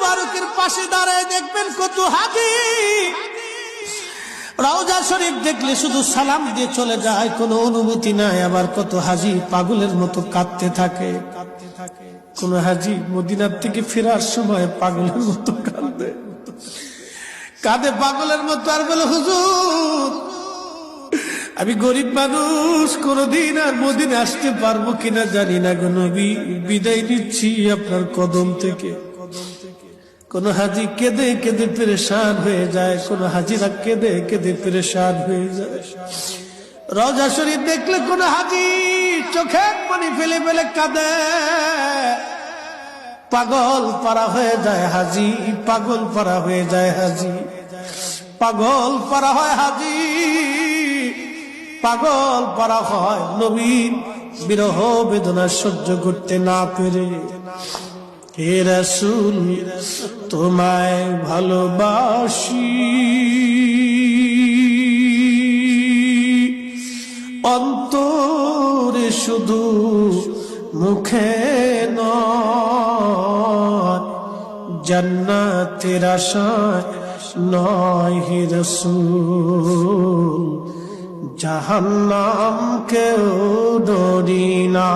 মুবারকের পাশে দাঁড়ায় দেখবেন কত হাজি রওজা শরীফ দেখলে শুধু সালাম দিয়ে চলে যায়, কোনো অনুভূতি নাই। আবার কত হাজি পাগলের মতো কাঁদতে থাকে। কোন হাজি মদিনার থেকে ফেরার সময় পাগলের মতো কাঁদে পাগলের মতো, আর বলে হুজুর আমি গরিব মানুষ, কোনদিন আর মদিনা আসতে পারবো কিনা জানি না গো নবী, বিদায় নিচ্ছি আপনার কদম থেকে। কোন হাজি কেঁদে কেঁদে পেরেশান হয়ে যায়, কোন হাজিরা কেঁদে কেঁদে পেরেশান হয়ে যায়। রওজা শরীফ দেখলে কোন হাজি চোখের পানি ফেলে ফেলে কাঁদে, পাগল পারা হয়ে যায় হাজি, পাগল পারা হয়ে যায় হাজি, পাগল পারা হয় হাজি, পাগল পারা হয় নবীর বিরহ বেদনা সহ্য করতে না পেরে। হে রাসূল তোমায় ভালোবাসি, অন্তরে শুধু মুখে নয়, জান্নাতের আশায় নয় হে রাসূল, জাহান্নাম কেউ ডরি না।